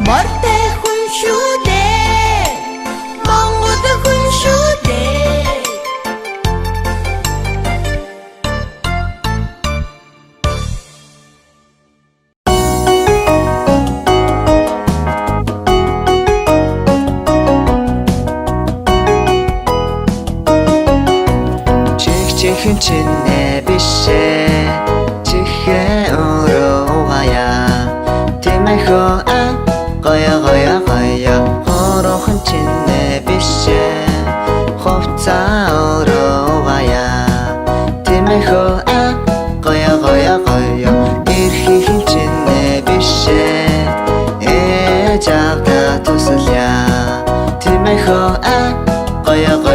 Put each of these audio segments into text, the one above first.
Морьтой хүн шүү дээ. Монгол хүн шүү дээ. чихэн чинээ бишээ чихээ өрөөгая тимэхөө гоёо хорохон чинээ бишээ хувцаа өрөөгая тимэхөө гоёо эрхийн чинээ бишээ ээжавда тусаля тимэхөө гоёо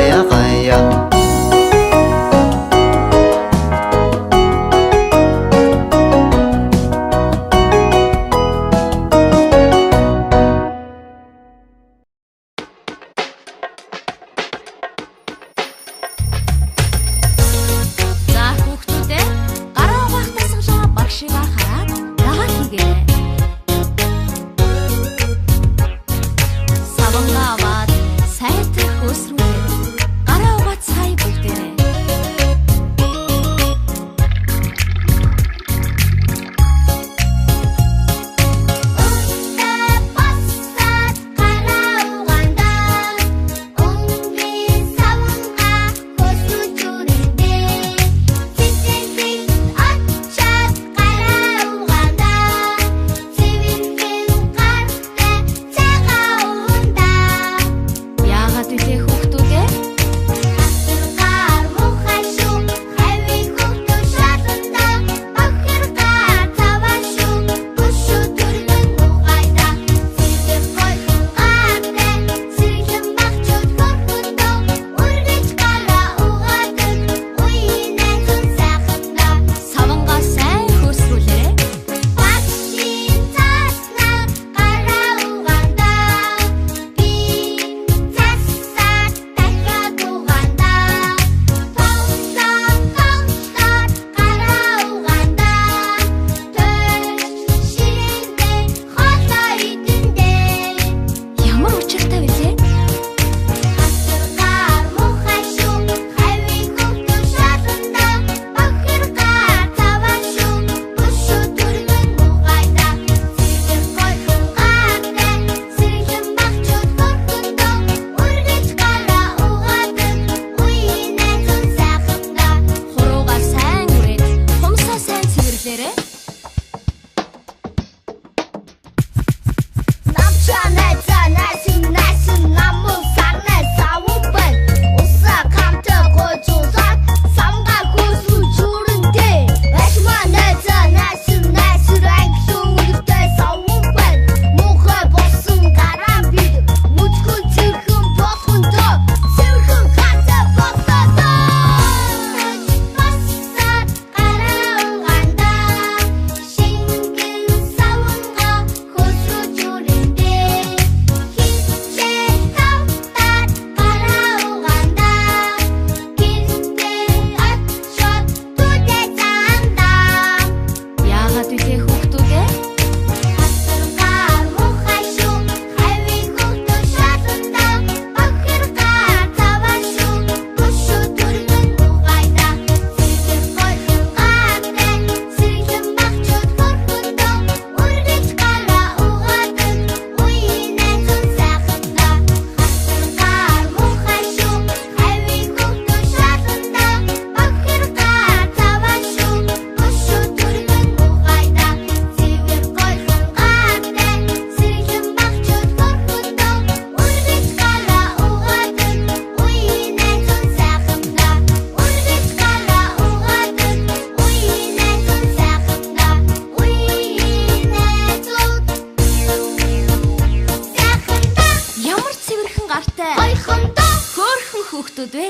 хүүхдүүд вэ?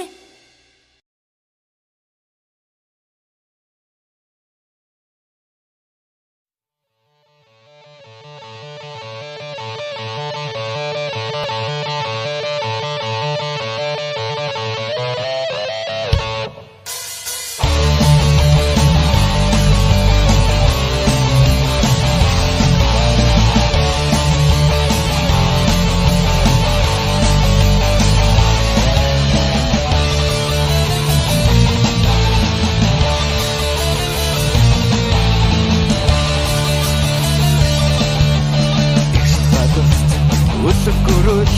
хүрүүл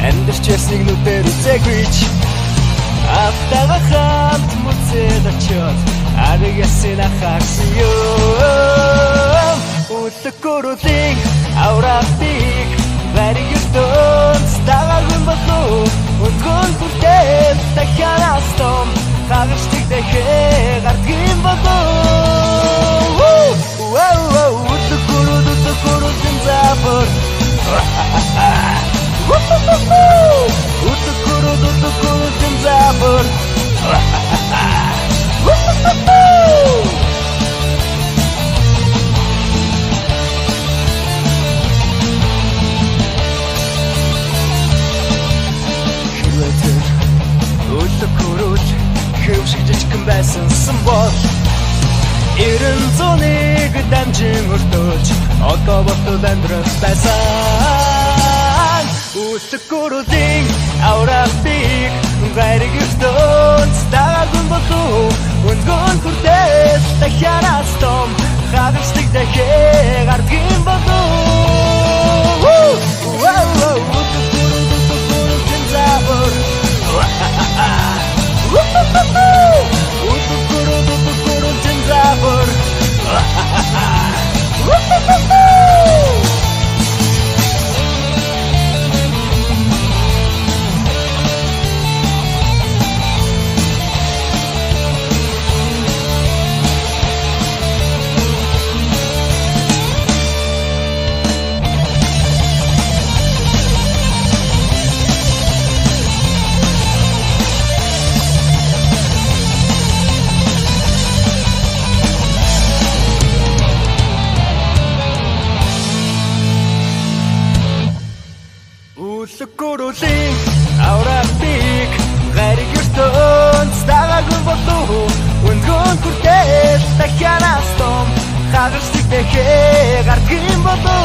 амьдарч ясныг нүдээр үзээгүй ч автага хамт мөцөд очиод ариг ясна хаарсан ёо үлэкөрөлийн авралтыг баригдон стагаgun болов өнгөн хүртэл дахиад том хагашдаг дахиад гардгийн болов үлэкөрөлийн запор үлэкөрөлийн запор Үлэкөрөл хэвшиг жижигхэн байсан бол 90-100-ыг дамжин өртөөж одоо болтол амьдрах байсан Үлэкөрөлийн авралтыг гайрыг өртөөж стагаgun болов өнгөн хүртэл дахиад том хагашдаг дахиад гардгийн болов үлэкөрөлийн запор үлэкөрөлийн запор Үлэкөрөлийн авралтыг гайрыг өртөөж стагаgun болов өнгөн хүртэл дахиад том хагашдаг дахиад гардгийн болов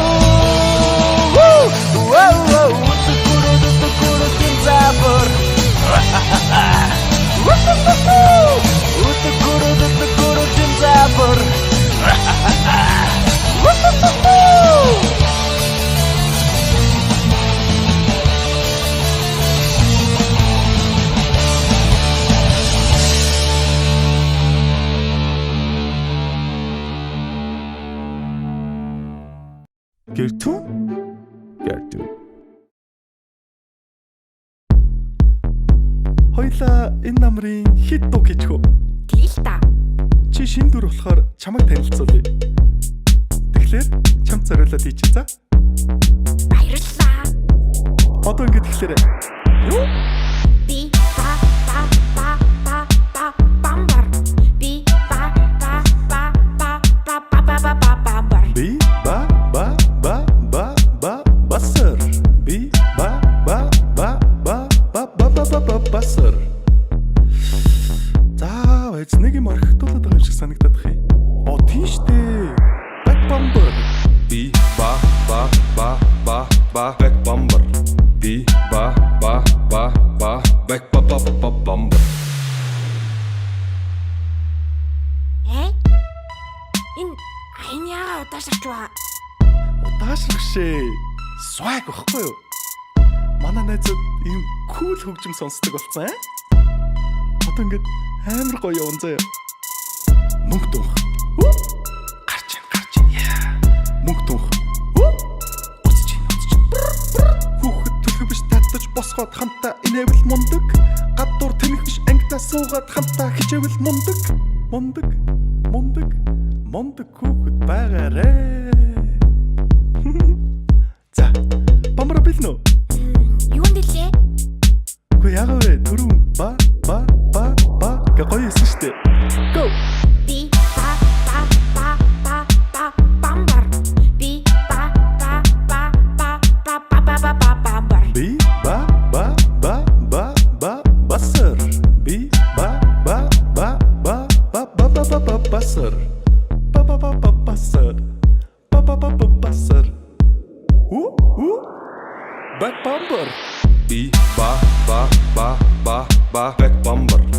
үлэкөрөлийн запор үлэкөрөлийн запор Гэртүү хоёлаа энэ намрын хит дуу гэжхүү. Тэгэл та. Чи шин дүр болохоор чамайг танилцуулъя. Тэгэхээр чамд зориулаад хийчих за. Баярлалаа. Одоо ингэ тэгэхээр юу? Би бамбар. Би бамбар. Би басар. Би басар. За байж нэг юм орхитуулаад байгаа юм шиг санагдаад бах юм. Оо тийш дээ. Back bumper. Би back bumper. Би back bumper. Энэ хаяа удаашрч ба. Удаашрах шээ. Swag واخгүй юу? Манай найзууд ийм cool хөгжим сонсдог болсон аа. Одоо ингээд амар гоё явна заяа. Мөнгө дуах. Гарч ийн. Мөнгө дуах. Уцч ийн. Хүүхэд төлөв биш татаж босгоод хамтаа инээвэл мундаг. Гадуур тэнэх биш ангидаа суугаад хамтаа хичээвэл мундаг. Мундаг хүүхэд байгаарэ. За, бамбар билнэ үү? Юунд дэлээ? Гэхдээ яагаад вэ? Түрүүн ба гэ гоё хэлсэн шүү дээ. Go. Би бамбар. Би бамбар. Би басар. Би басар. Басар. Back bumper. Be ba back bumper.